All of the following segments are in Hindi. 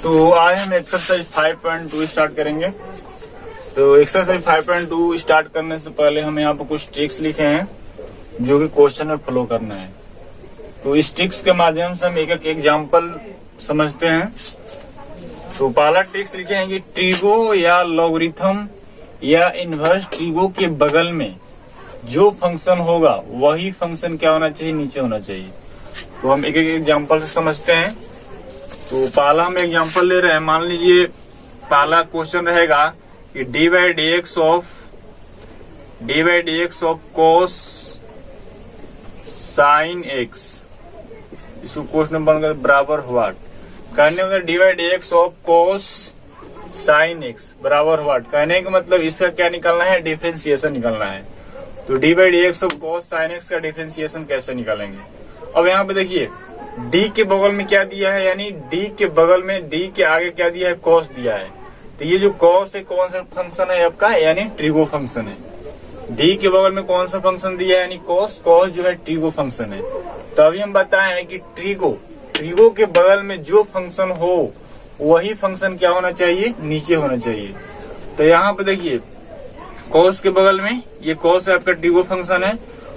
तो आज हम एक्सरसाइज 5.2 स्टार्ट करेंगे। तो एक्सरसाइज 5.2 स्टार्ट करने से पहले हम यहाँ पर कुछ ट्रिक्स लिखे हैं जो कि क्वेश्चन में फॉलो करना है। तो इस ट्रिक्स के माध्यम से हम एक एक एग्जाम्पल समझते हैं। तो पहला ट्रिक्स लिखे हैं कि ट्रिगो या लॉगरिथम या इनवर्स ट्रिगो के बगल में जो फंक्शन होगा वही फंक्शन क्या होना चाहिए, नीचे होना चाहिए। तो हम एक एक एग्जाम्पल से समझते हैं। तो पहला हम एग्जाम्पल ले रहे हैं। मान लीजिए पहला क्वेश्चन रहेगा कि D by D X of cos sine x, इसको क्वेश्चन बनकर बराबर व्हाट कहने में D by D X of cos sine x बराबर व्हाट कहने का मतलब इसका क्या निकालना है, डिफरेंशिएशन निकालना है। तो D by D X of cos sine x का डिफरेंशिएशन कैसे निकालेंगे। अब यहाँ पे देखिए डी के बगल में क्या दिया है, यानी डी के बगल में डी के आगे क्या दिया है, कॉस दिया है। तो ये जो कॉस है कौन सा फंक्शन है आपका, यानी ट्रिगो फंक्शन है। डी के बगल में कौन सा फंक्शन दिया है, यानी कॉस। कॉस जो है ट्रिगो फंक्शन है। तो अभी हम बताए हैं कि ट्रिगो के बगल में जो फंक्शन हो वही फंक्शन क्या होना चाहिए, नीचे होना चाहिए। तो यहाँ पे देखिए कॉस के बगल में ये कॉस है आपका ट्रिगो फंक्शन है।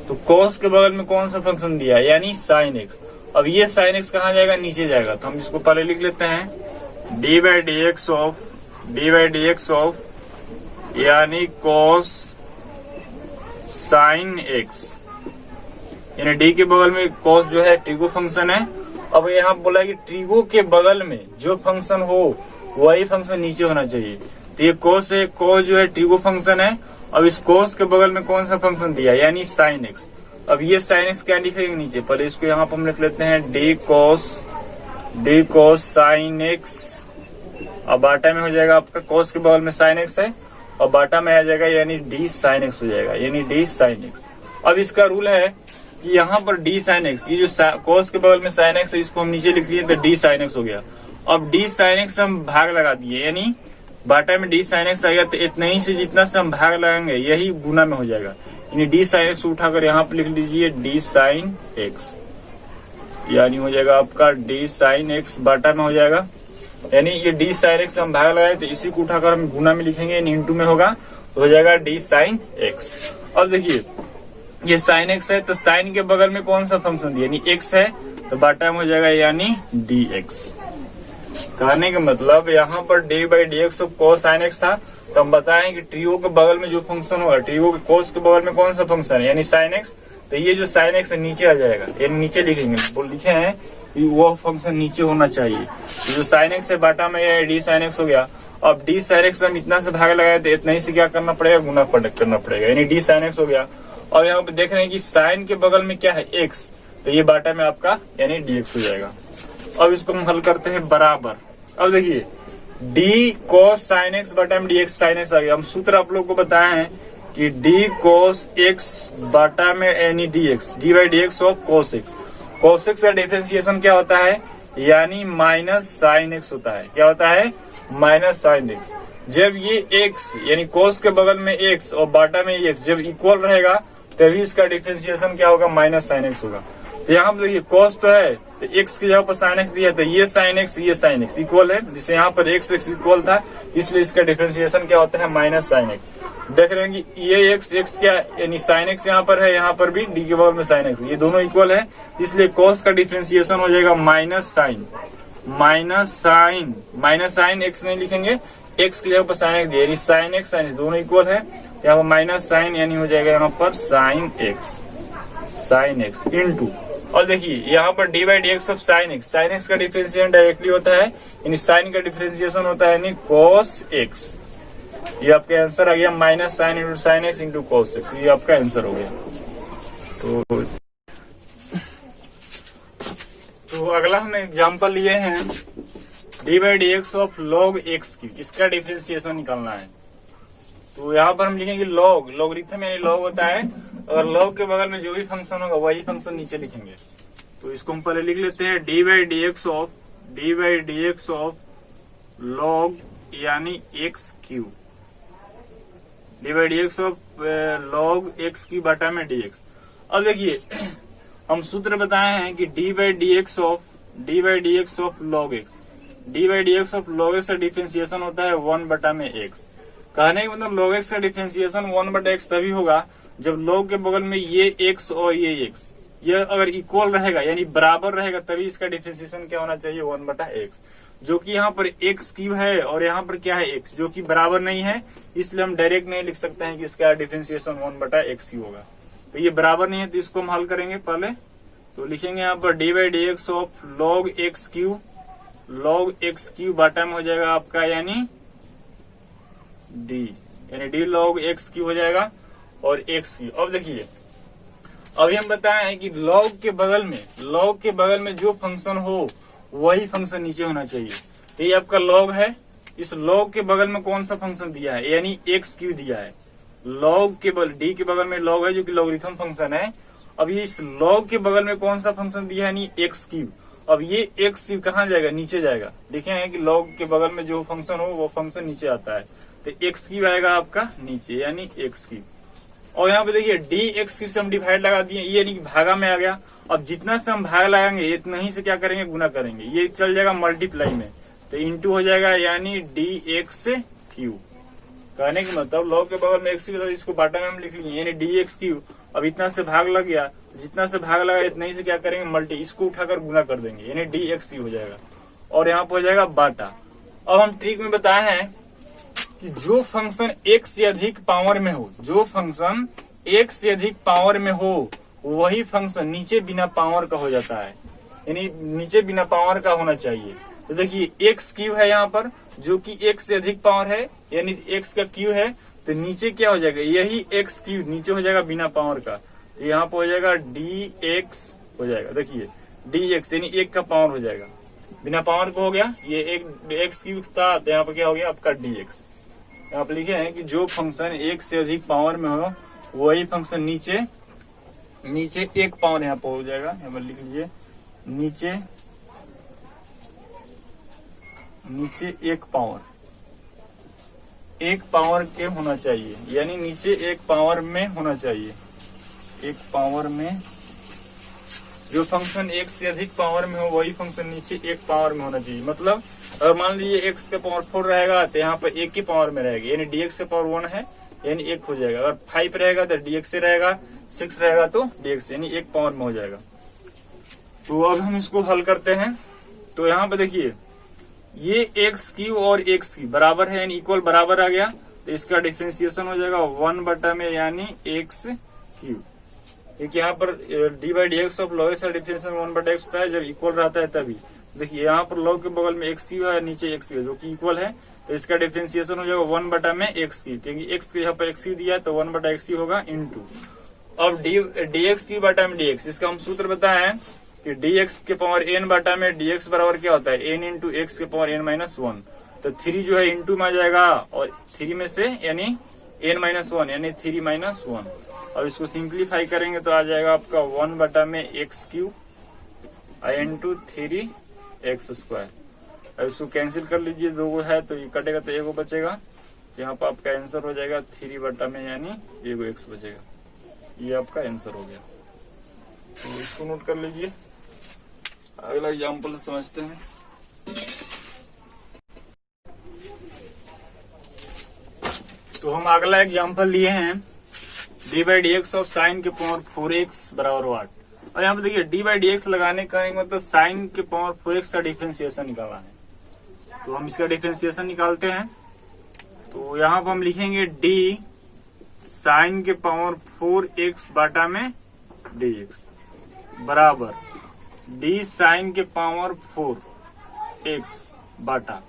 तो कॉस के बगल में कौन सा फंक्शन दिया है, यानी साइन एक्स। अब ये साइन एक्स कहाँ जाएगा, नीचे जाएगा। तो हम इसको पहले लिख लेते हैं D by D X of यानी कॉस साइन एक्स, यानी डी के बगल में कॉस जो है ट्रिगो फंक्शन है। अब यहाँ बोला कि ट्रिगो के बगल में जो फंक्शन हो वही फंक्शन नीचे होना चाहिए। तो ये कॉस है, कॉस जो है ट्रिगो फंक्शन है। अब इस कॉस के बगल में कौन सा फंक्शन दिया, यानी साइन एक्स। अब ये साइन एक्स क्या लिखेंगे नीचे, पहले इसको यहाँ पर हम लिख लेते हैं डी कॉस साइन एक्स। अब बाटा में हो जाएगा आपका कॉस के बगल में साइन एक्स है और बाटा में आ जाएगा यानी डी साइन एक्स हो जाएगा, यानी डी साइन एक्स। अब इसका रूल है कि यहाँ पर डी साइन एक्स, ये जो कॉस के बगल में साइन एक्स है इसको हम नीचे लिख लिए तो डी साइन एक्स हो गया। अब डी साइन एक्स हम भाग लगा दिए, यानी बाटा में डी साइन एक्स आएगा तो इतना ही से जितना से हम भाग लगाएंगे यही गुना में हो जाएगा। यानी डी साइन एक्स उठाकर यहाँ पे लिख लीजिए डी साइन एक्स, यानी हो जाएगा आपका डी साइन एक्स बाटा में हो जाएगा। यानी ये डी साइन एक्स हम भाग लगाए तो इसी को उठाकर हम गुना में लिखेंगे, यानी इंटू में होगा तो हो जाएगा डी साइन एक्स। अब देखिए ये साइन एक्स है तो साइन के बगल में कौन सा फंक्शन दिया, यानी एक्स है तो बाटा में हो जाएगा यानी डी एक्स। कहने का मतलब यहाँ पर D by D X of cos sine x था। तो हम बताएं कि ट्रिगो के बगल में जो फंक्शन होगा, ट्रिगो के कोस के बगल में कौन सा फंक्शन है, यानी साइन एक्स। तो ये जो साइन एक्स है नीचे आ जाएगा, यानी नीचे लिखेंगे, वो लिखे हैं कि वो फंक्शन नीचे होना चाहिए। तो जो साइन एक्स है बाटा में डी साइन एक्स हो गया। अब डी साइन एक्स हम इतना से भाग लगाए तो इतना ही से क्या करना पड़ेगा, गुना करना पड़ेगा, यानी डी साइन एक्स हो गया। और यहाँ पे देख रहे हैं कि साइन के बगल में क्या है, एक्स। तो ये बाटा में आपका यानी डी एक्स हो जाएगा। अब इसको हम हल करते हैं बराबर। अब देखिए डी कोस साइन एक्स बाटा में डी एक्स साइन एक्स आ गया। हम सूत्र आप लोग को बताए हैं कि डी कोस एक्स बाटा में यानी D x, D by D X of cos x. Cos x का डिफरेंशिएशन क्या होता है, यानी माइनस साइन एक्स होता है। क्या होता है, माइनस साइन एक्स। जब ये एक्स यानी कोस के बगल में एक्स और बाटा में एक्स जब इक्वल रहेगा तभी इसका डिफरेंशिएशन क्या होगा, माइनस साइन एक्स होगा। तो यहाँ पर देखिए कॉस तो है तो एक्स की जगह पर साइन एक्स दिया, तो ये साइन एक्स इक्वल है, जिसे यहाँ पर एक्स इक्वल था, इसलिए इसका डिफरेंशिएशन क्या होता है, माइनस साइन एक्स। देख रहे हैं कि ये एक्स क्या यानी साइन एक्स यहाँ पर है, यहाँ पर भी डी के बगल में साइन एक्स, ये दोनों इक्वल है, इसलिए कॉस का डिफरेंशिएशन हो जाएगा माइनस साइन एक्स नहीं लिखेंगे, एक्स की जगह पर साइन एक्स दिया, यानी साइन एक्स दोनों इक्वल है, यहाँ पर माइनस साइन यानी हो जाएगा यहाँ पर साइन एक्स इंटू। और देखिए यहाँ पर D by D X of sine x का डिफरेंशिएशन डायरेक्टली होता है, यानी साइन का डिफरेंशिएशन होता है यानी कॉस एक्स। ये आपका आंसर आ गया, minus sine into sine x into cos x, ये आपका आंसर हो गया। तो अगला हम एग्जांपल लिए हैं D by D X of log X की, इसका डिफरेंशिएशन निकालना है। तो यहाँ पर हम लिखेंगे लॉगरिथम यानी लॉग होता है, और लॉग के बगल में जो भी फंक्शन होगा वही फंक्शन नीचे लिखेंगे। तो इसको हम पहले लिख लेते हैं D by D X of log यानी X cube, D by D X of log X की बाटा में डी एक्स। अब देखिए हम सूत्र बताए हैं कि D by D X of log x, D by D X of log x का डिफरेंशिएशन होता है 1/x। कहने का मतलब लॉग एक्स का डिफरेंशिएशन 1/x तभी होगा जब लॉग के बगल में ये x और ये x ये अगर इक्वल रहेगा यानी बराबर रहेगा, तभी इसका डिफरेंशिएशन क्या होना चाहिए 1/x। जो कि यहाँ पर x क्यूब है और यहाँ पर क्या है x, जो कि बराबर नहीं है, इसलिए हम डायरेक्ट नहीं लिख सकते हैं कि इसका डिफरेंशिएशन 1/x ही होगा। तो ये बराबर नहीं है तो इसको हम हल करेंगे पहले। तो लिखेंगे यहाँ पर D by D X of log X cube बाटा में हो जाएगा आपका यानी डी लॉग एक्स क्यूब हो जाएगा और एक्स क्यूब। अब देखिए अभी हम बताए हैं कि लॉग के बगल में जो फंक्शन हो वही फंक्शन नीचे होना चाहिए। तो ये आपका लॉग है, इस लॉग के बगल में कौन सा फंक्शन दिया है यानी एक्स क्यूब दिया है। लॉग के बगल डी के बगल में लॉग है जो कि लॉगरिथम फंक्शन है। अब इस लॉग के बगल में कौन सा फंक्शन दिया है यानी एक्स क्यूब। अब ये एक्स क्यूब कहाँ जाएगा, नीचे जाएगा। देखें कि लॉग के बगल में जो फंक्शन हो वो फंक्शन नीचे आता है, तो एक्स क्यूब आएगा आपका नीचे यानी एक्स क्यूब। और यहाँ पे देखिए डी एक्स क्यूब से हम डिवाइड लगा दिए, ये यानी भागा में आ गया। अब जितना से हम भाग लगाएंगे इतना ही से क्या करेंगे, गुना करेंगे। ये चल जाएगा मल्टीप्लाई में, तो इंटू हो जाएगा यानी डी एक्स क्यूब। कहने का मतलब लॉग के बगल में एक्स क्यूब, इसको बाटा में हम लिख लिए यानी डी एक्स क्यूब। अब इतना से भाग लग गया, जितना से भाग लगा इतना ही से क्या करेंगे मल्टी, इसको उठाकर गुना कर देंगे यानी डी एक्स क्यूब हो जाएगा और यहाँ पे हो जाएगा बाटा। अब हम ट्रिक में बताए हैं कि जो फंक्शन एक से अधिक पावर में हो, वही फंक्शन नीचे बिना पावर का हो जाता है, यानी नीचे बिना पावर का होना चाहिए। तो देखिए एक्स क्यूब है यहाँ पर जो कि एक से अधिक पावर है यानी एक्स का क्यूब है, तो नीचे क्या हो जाएगा यही एक्स क्यूब नीचे हो जाएगा बिना पावर का, तो यहाँ पे हो जाएगा डी एक्स हो जाएगा। देखिए डी एक्स यानी एक का पावर हो जाएगा, बिना पावर को हो गया, ये एक एक्स क्यूब था तो यहाँ पे क्या हो गया आपका डी एक्स। यहाँ पे लिखे हैं कि जो फंक्शन एक से अधिक पावर में हो वही फंक्शन नीचे एक पावर यहाँ पे हो जाएगा। यहाँ पर लिख लीजिए नीचे एक पावर के होना चाहिए, यानी नीचे एक पावर में होना चाहिए। एक पावर में जो फंक्शन एक से अधिक पावर में हो वही फंक्शन नीचे एक पावर में होना चाहिए। मतलब अगर मान लीजिए x के पावर 4 रहेगा तो यहाँ पर एक की पावर में रहेगा, यानी dx के पावर 1 है यानी 1 हो जाएगा। अगर 5 रहेगा तो dx से रहेगा, 6 रहेगा तो dx यानी 1 पावर में हो जाएगा। तो अब हम इसको हल करते हैं। तो यहाँ पे देखिए ये एक्स क्यूब और एक्स क्यूब बराबर है यानी इक्वल बराबर आ गया, तो इसका डिफरेंशिएशन हो जाएगा 1 में यानी एक्स क्यूब। क्योंकि यहाँ पर D by D X of log x का डिफरेंशिएशन 1/x होता है जब इक्वल रहता है तभी। देखिए यहाँ पर लॉग के बगल में एक्स क्यूब है, नीचे एक्स क्यूब जो कि इक्वल है, तो इसका डिफरेंशिएशन हो जाएगा 1 में एक्स क्यूब, क्योंकि एक्स के यहाँ पर एक्स क्यूब दिया है तो 1/x होगा इंटू। अब डी एक्स क्यूब बाटा में डी एक्स, इसका हम सूत्र बताए हैं कि dx के पावर n बाटा में dx बराबर क्या होता है n इंटू एक्स के पावर n-1। तो 3 जो है इंटू में आ जाएगा और 3 में से यानी n-1 यानी 3-1। अब इसको सिंप्लीफाई करेंगे तो आ जाएगा आपका 1 बाटा में एक्स क्यूब इंटू 3x²। अब इसको कैंसिल कर लीजिए, 2 है तो ये कटेगा तो 1 बचेगा। यहाँ पर आपका आंसर हो जाएगा 3 बाटा में यानी 1x बचेगा। ये आपका आंसर हो गया, तो इसको नोट कर लीजिए। अगला एग्जाम्पल समझते हैं। तो हम अगला एग्जाम्पल लिए हैं D by D X of sine के पावर 4x बराबर 8। और यहाँ पे देखिए डी बाई डी एक्स लगाने का मतलब साइन के पावर 4x का डिफरेंशिएशन निकालना है। तो हम इसका डिफरेंशिएशन निकालते हैं। तो यहाँ पर हम लिखेंगे डी साइन के पावर 4x बाटा में dx बराबर डी साइन के पावर 4x बाटा।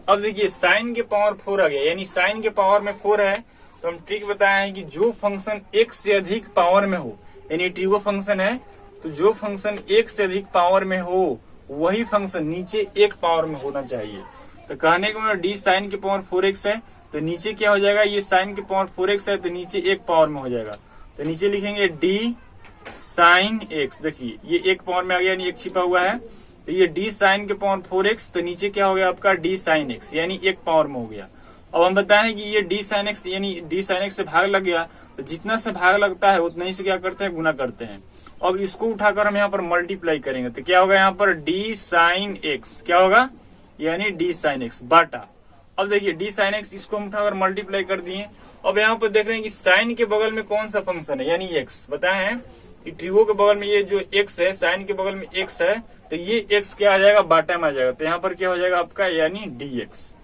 अब देखिए साइन के पावर 4 आ गया, यानी साइन के पावर में 4 है, तो हम ट्रिक बताए हैं कि जो फंक्शन एक से अधिक पावर में हो, यानी ट्रिगो फंक्शन है, तो जो फंक्शन एक से अधिक पावर में हो वही फंक्शन नीचे एक पावर में होना चाहिए। तो कहने का मतलब डी साइन के पावर 4x है तो नीचे क्या हो जाएगा, ये साइन के पावर 4x है तो नीचे एक पावर में हो जाएगा। तो नीचे लिखेंगे डी साइन एक्स। देखिए ये एक पावर में आ गया यानी एक छिपा हुआ है, तो ये डी साइन के पावर 4x, तो नीचे क्या हो गया आपका डी साइन एक्स यानी एक पावर में हो गया। अब हम बताएं कि ये डी साइन एक्स यानी डी साइन एक्स से भाग लग गया, तो जितना से भाग लगता है उतना ही से क्या करते हैं, गुना करते हैं। अब इसको उठाकर हम यहाँ पर मल्टीप्लाई करेंगे तो क्या होगा, यहाँ पर डी साइन एक्स क्या होगा, यानी डी साइन एक्स बाटा। अब देखिए डी साइन एक्स, इसको हम उठाकर मल्टीप्लाई कर दिए। अब यहाँ पर देख रहे हैं कि साइन के बगल में कौन सा फंक्शन है, यानी एक्स। बताए हैं कि ट्रिगो के बगल में ये जो एक्स है, साइन के बगल में एक्स है, तो ये एक्स क्या आ जाएगा, बाटा में आ जाएगा। तो यहाँ पर क्या हो जाएगा आपका, यानी डी एक्स।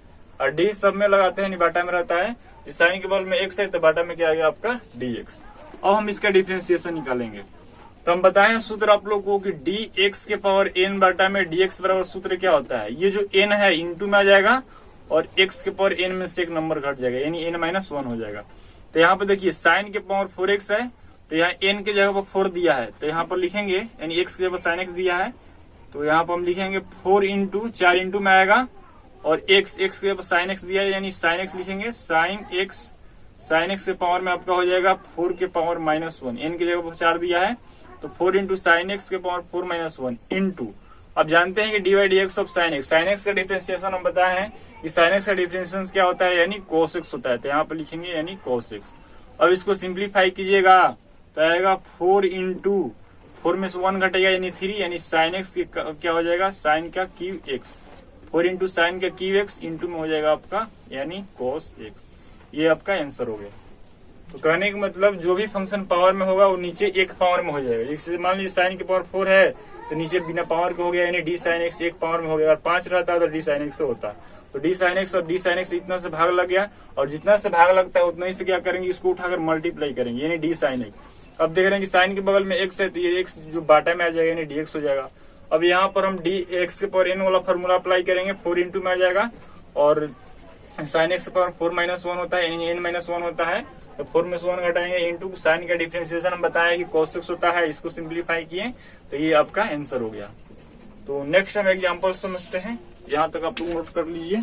और डी सब में लगाते हैं, यानी बाटा में रहता है। साइन के बगल में एक्स है तो बाटा में क्या आ गया आपका, डी एक्स। अब हम इसका डिफरेंशिएशन निकालेंगे। तो हम बताएं सूत्र आप लोग को कि डी एक्स के पावर एन बाटा में डी एक्स बराबर सूत्र क्या होता है। ये जो एन है इंटू में आ जाएगा और एक्स के पावर एन में से एक नंबर घट जाएगा, यानी एन माइनस 1 हो जाएगा। तो यहाँ पर देखिए साइन के पावर 4x है, तो यहाँ एन के जगह पर 4 दिया है, तो यहाँ पर लिखेंगे, यानी एक्स की जगह साइन एक्स दिया है, तो यहाँ पर हम लिखेंगे 4 इंटू 4 इंटू में आएगा, और एक्स की जगह पर साइन एक्स दिया है, यानी साइन एक्स लिखेंगे, साइन एक्स के पावर में आपका हो जाएगा 4 के पावर -1। एन की जगह पर 4 दिया है, तो 4 इंटू साइन एक्स के पावर 4 -1 इंटू, अब जानते हैं कि D by D X of sine x. Sine x का डिफरेंशिएशन हम बताए हैं कि साइन एक्स का डिफरेंशिएशन क्या होता है, यानी कोस एक्स होता है। तो यहाँ पर लिखेंगे यानी कोस एक्स। अब इसको सिंप्लीफाई कीजिएगा तो आएगा 4 इंटू 4 में से 1 घटेगा, यानी 3, यानी साइन एक्स क्या हो जाएगा, साइन का क्यूब एक्स। 4 इंटू साइन का क्यूब एक्स इंटू में हो जाएगा आपका यानी कोस एक्स। ये आपका आंसर हो गया। तो कहने का मतलब जो भी फंक्शन पावर में होगा वो नीचे एक पावर में हो जाएगा। जैसे मान लीजिए साइन की पावर 4 है तो नीचे बिना पावर के हो गया, यानी डी साइन एक्स एक पावर में हो गया। अगर 5 रहता तो डी साइन एक्स से होता, तो डी साइन एक्स और डी साइन एक्स इतना से भाग लग गया, और जितना से भाग लगता है उतना ही से क्या करेंगे, इसको उठाकर मल्टीप्लाई करेंगे, यानी डी साइन एक्स। अब देख रहे हैं कि साइन के बगल में एक्स है, तो ये एक्स जो बाटा में आ जाएगा यानी डी एक्स हो जाएगा। अब यहाँ पर हम डी एक्स के पावर एन वाला फॉर्मूला अप्लाई करेंगे, 4 इंटू में आ जाएगा, और साइन एक्स के पावर 4 -1 होता है, यानी n -1 होता है, तो 4 में से 1 घटाएंगे इंटू साइन का डिफरेंशिएशन हम बताया कि cos x होता है, इसको सिंप्लीफाई किए तो ये आपका आंसर हो गया। तो नेक्स्ट हम एग्जांपल समझते हैं, यहाँ तक आप लोग नोट कर लीजिए।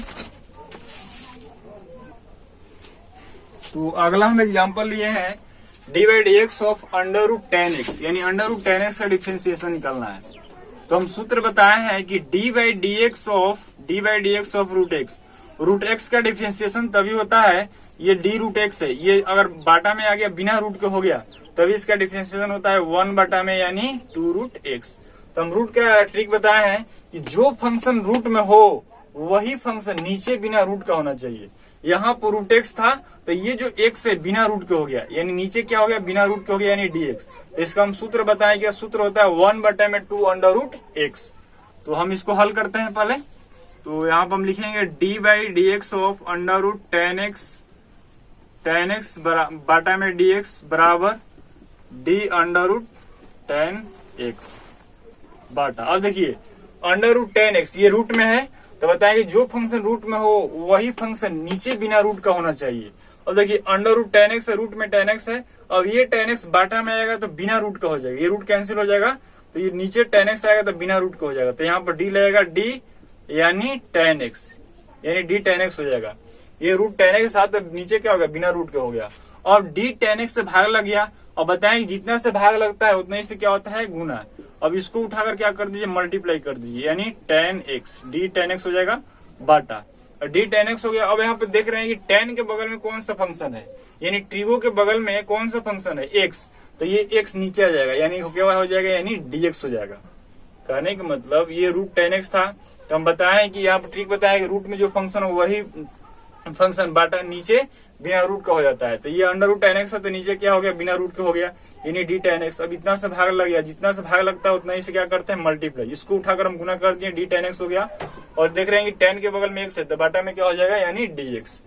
तो अगला हम एग्जांपल लिए हैं D by D X of √10x, यानी √10x का डिफरेंशिएशन निकालना है। तो हम सूत्र बताए हैं कि D by D X of √x का डिफरेंशिएशन तभी होता है, ये डी √x है, ये अगर बाटा में आ गया बिना रूट के हो गया तभी इसका डिफरेंशिएशन होता है 1 बाटा में, यानी 2√x। तो हम रूट का ट्रिक बताए हैं कि जो फंक्शन रूट में हो वही फंक्शन नीचे बिना रूट का होना चाहिए। यहाँ पर √x था, तो ये जो x है बिना रूट के हो गया, यानी नीचे क्या हो गया, बिना रूट के हो गया, यानी dx। तो इसका हम सूत्र बताए कि सूत्र होता है 1 बटा में 2√x। तो हम इसको हल करते हैं पहले। तो यहाँ पर हम लिखेंगे D by D X of √10x बाटा में dx बराबर d√10x बाटा। अब देखिए √10x ये रूट में है, तो बताएं कि जो फंक्शन रूट में हो वही फंक्शन नीचे बिना रूट का होना चाहिए। अब देखिए √10x है, रूट में 10x है, अब ये 10x बाटा में आएगा तो बिना रूट का हो जाएगा, ये रूट कैंसिल हो जाएगा, तो ये नीचे 10x आएगा तो बिना रूट का हो जाएगा। तो यहाँ पर d लगेगा d यानी 10x, यानी d 10x हो जाएगा। ये रूट 10x साथ तो नीचे क्या हो गया, बिना रूट के हो गया। और d 10x से भाग लग गया, और बताएं जितना से भाग लगता है उतना ही से क्या होता है, गुना। अब इसको उठाकर क्या कर दीजिए, मल्टीप्लाई कर दीजिए, यानी 10x, d 10x हो जाएगा बाटा, और d 10x हो गया। अब यहाँ पे देख रहे हैं कि 10 के बगल में कौन सा फंक्शन है, यानी ट्रिगो के बगल में कौन सा फंक्शन है, x, तो ये x नीचे आ जाएगा, यानी क्या हो जाएगा, यानी dx हो जाएगा। कहने का मतलब ये रूट 10x था, तो हम बताए कि यहाँ पर ट्रिक बताया कि रूट में जो फंक्शन हो वही फंक्शन बाटा नीचे बिना रूट का हो जाता है। तो ये √10x है, तो नीचे क्या हो गया, बिना रूट के हो गया, यानी d 10x। अब इतना से भाग लग गया, जितना से भाग लगता है उतना ही से क्या करते हैं, मल्टीप्लाई। इसको उठाकर हम गुना कर दिए, d 10x हो गया। और देख रहे हैं कि 10 के बगल में x है, तो बाटा में क्या हो जाएगा, यानी dx।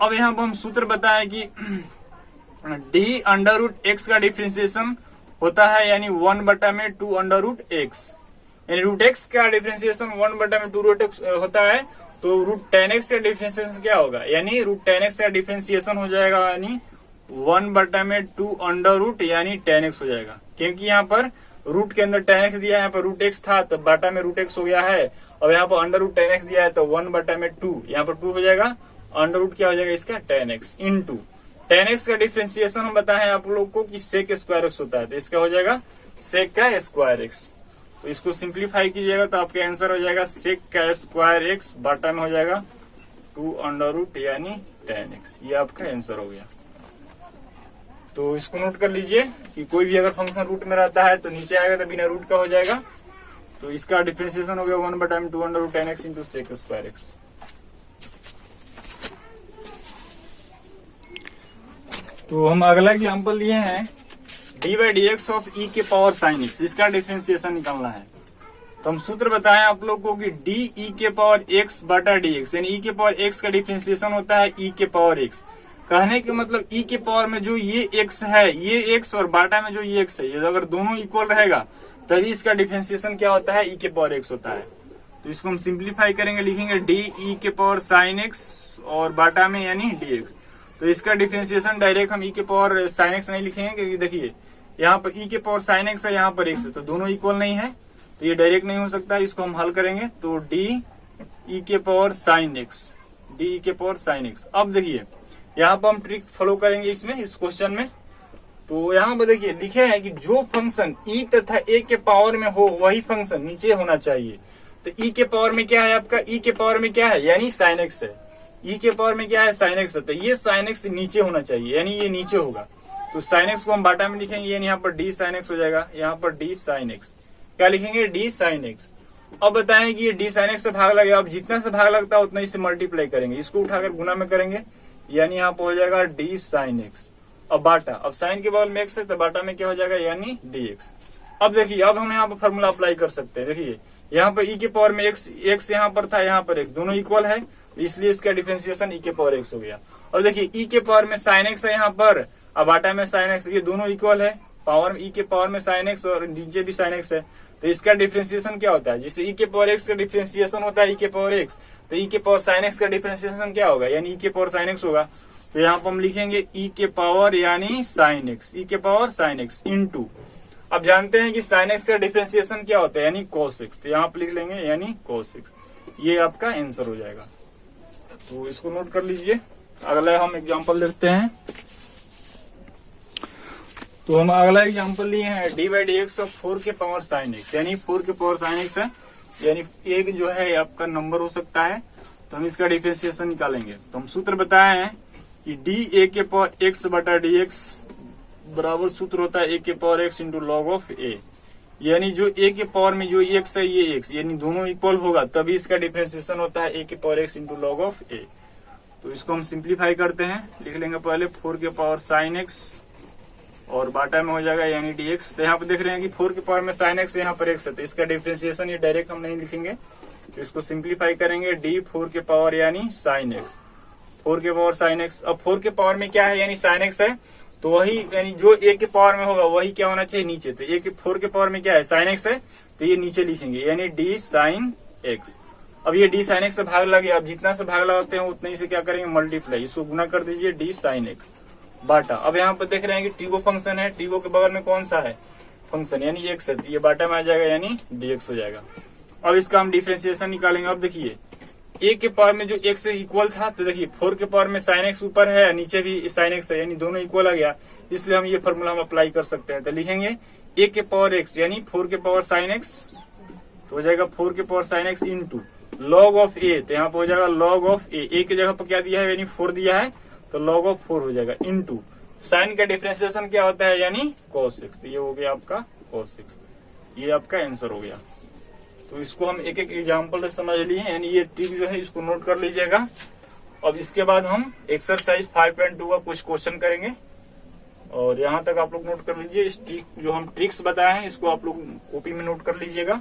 अब यहाँ पर हम सूत्र बताए कि d√x का डिफरेंशिएशन होता है, यानी 1 बटा में 2√x, यानी √x का डिफरेंशिएशन 1 बटा में 2√x होता है। तो √10x का डिफरेंशिएशन क्या होगा, यानी √10x का डिफरेंशिएशन हो जाएगा, यानी 1 बटा में 2√, यानी 10x हो जाएगा, क्योंकि यहाँ पर रूट के अंदर 10x दिया है, यहाँ पर √x था तो बाटा में √x हो गया है, और यहाँ पर √10x दिया है तो 1 बटा में 2, यहाँ पर 2 हो जाएगा, √ क्या हो जाएगा इसका 10x इंटू 10x का डिफरेंशिएशन हम बताए आप लोग को कि sec स्क्वायर x होता है, तो इसका हो जाएगा sec का स्क्वायर x। तो इसको सिंप्लीफाई कीजिएगा तो आपका आंसर हो जाएगा sec का स्क्वायर x बाटा में हो जाएगा 2√, यानी 10x। ये आपका आंसर हो गया। तो इसको नोट कर लीजिए कि कोई भी अगर फंक्शन रूट में रहता है तो नीचे आएगा तो बिना रूट का हो जाएगा। तो इसका डिफरेंशिएशन हो गया 1/2√10x into sec square x। तो हम अगला एग्जाम्पल लिए हैं d/dx ऑफ e के पावर sin x, इसका डिफरेंशिएशन निकालना है। तो हम सूत्र बताएं आप लोग को कि डी के पावर x बटा dx, यानी e के पावर x का डिफरेंशिएशन होता है e के पावर x। कहने के मतलब e के पावर में जो ये x है, ये x और बाटा में जो ये x है, ये अगर दोनों इक्वल रहेगा तभी इसका डिफरेंशिएशन क्या होता है, e के पावर x होता है। तो इसको हम सिंप्लीफाई करेंगे, लिखेंगे डी के पावर sin x और बाटा में यानी dx। तो इसका डिफरेंशिएशन डायरेक्ट हम e के पावर sin x नहीं लिखेंगे, क्योंकि देखिए यहाँ पर e के पावर sin x है, यहाँ पर x है, तो दोनों इक्वल नहीं है, तो ये डायरेक्ट नहीं हो सकता। इसको हम हल करेंगे तो डी के पावर sin x, डी के पावर sin x। अब देखिए यहाँ पर हम ट्रिक फॉलो करेंगे इसमें, इस क्वेश्चन में। तो यहाँ पर देखिए लिखे है कि जो फंक्शन e तथा a के पावर में हो वही फंक्शन नीचे होना चाहिए। तो e के पावर में क्या है आपका, e के पावर में क्या है यानी sin x है, e के पावर में क्या है sin x है, तो ये sin x नीचे होना चाहिए, यानी ये नीचे होगा। तो sin x को हम बाटा में लिखेंगे, यानी यहाँ पर d sin x हो जाएगा, यहाँ पर d sin x क्या लिखेंगे, d sin x। अब बताएं कि ये d sin x से भाग लगेगा, अब जितना से भाग लगता है उतना ही से मल्टीप्लाई करेंगे, इसको उठाकर गुना में करेंगे, यानी यहाँ पर हो जाएगा d sin x। अब बाटा, अब साइन के बगल में x है तो बाटा में क्या हो जाएगा यानी dx। अब देखिए अब हम यहाँ पर फॉर्मूला अप्लाई कर सकते हैं। देखिए यहाँ पर e के पावर में x यहाँ पर था, यहाँ पर x, दोनों इक्वल है, इसलिए इसका डिफरेंशिएशन e के पावर x हो गया। और देखिए e के पावर में sin x है यहाँ पर, अब बाटा में sin x, ये दोनों इक्वल है, पावर e के पावर में sin x और नीचे भी sin x है, तो इसका डिफरेंशिएशन क्या होता है, जिससे e के पावर x का डिफरेंशिएशन होता है e के पावर x, तो e के पावर sin x का डिफरेंशिएशन क्या होगा, यानी e के पावर sin x होगा। तो यहाँ पर हम लिखेंगे e के पावर यानी sin x, e के पावर sin x इंटू, अब जानते हैं कि sin x का डिफरेंशिएशन क्या होता है यानी cos x, तो यहाँ पर लिख लेंगे यानी cos x, ये आपका आंसर हो जाएगा। तो इसको नोट कर लीजिए। अगला हम एग्जांपल देखते हैं। तो हम अगला एग्जांपल लिए हैं d/dx ऑफ 4 के पावर sin x, यानी 4 के पावर sin x है, यानी एक जो है आपका नंबर हो सकता है, तो हम इसका डिफरेंशिएशन निकालेंगे। तो हम सूत्र बताए हैं कि d के पावर x बटा dx बराबर सूत्र होता है a के power x into log of a, यानी जो a के पावर में जो x है ये x, यानी दोनों इक्वल होगा तभी इसका डिफरेंशिएशन होता है a के power x into log of a। तो इसको हम सिंप्लीफाई करते हैं, लिख लेंगे पहले 4 के पावर sin x और बाटा में हो जाएगा यानी dx। तो यहाँ पे देख रहे हैं कि 4 के पावर में sin x यहाँ पर x है, तो इसका डिफरेंशिएशन ये डायरेक्ट हम नहीं लिखेंगे, तो इसको सिंप्लीफाई करेंगे d 4 के पावर यानी sin x, 4 के पावर sin x। अब 4 के पावर में क्या है यानी sin x है, तो वही यानी जो a के पावर में होगा वही क्या होना चाहिए नीचे, तो 4 के पावर में क्या है sin x है, तो ये नीचे लिखेंगे यानी d sin x। अब ये d sin x से भाग लगे, अब जितना से भाग लगाते हैं उतना ही से क्या करेंगे मल्टीप्लाई, इसको गुना कर दीजिए d sin x बाटा। अब यहाँ पर देख रहे हैं कि टीगो फंक्शन है, टीगो के बगल में कौन सा है फंक्शन यानी x है, ये बाटा में आ जाएगा यानी dx हो जाएगा। अब इसका हम डिफरेंशिएशन निकालेंगे। अब देखिए a के पावर में जो x से इक्वल था, तो देखिए 4 के पावर में sin x ऊपर है, नीचे भी sin x है, यानी दोनों इक्वल आ गया, इसलिए हम ये फॉर्मूला हम अप्लाई कर सकते हैं। तो लिखेंगे a के पावर x यानी 4 के पावर sin x, तो हो जाएगा 4 के power sin x into log of a, तो यहाँ पे हो जाएगा लॉग ऑफ a की जगह पर क्या दिया है यानी 4 दिया है, तो लॉग ऑफ 4 हो जाएगा इंटू साइन का डिफरेंशिएशन क्या होता है यानी cos x, तो ये हो गया आपका cos x, ये आपका आंसर हो गया। तो इसको हम एक एक एग्जाम्पल से समझ लिए, यानी ये ट्रिक जो है इसको नोट कर लीजिएगा। अब इसके बाद हम एक्सरसाइज 5.2 का कुछ क्वेश्चन करेंगे, और यहाँ तक आप लोग नोट कर लीजिए। इस ट्रिक जो हम ट्रिक्स बताए हैं इसको आप लोग कॉपी में नोट कर लीजिएगा,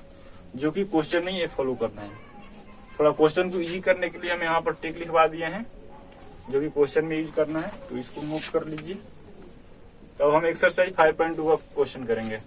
जो कि क्वेश्चन नहीं ये फॉलो करना है। थोड़ा क्वेश्चन को इजी करने के लिए हम यहाँ पर ट्रिक लिखवा दिए हैं जो कि क्वेश्चन में यूज करना है, तो इसको नोट कर लीजिए। तब हम एक्सरसाइज 5.2 का क्वेश्चन करेंगे।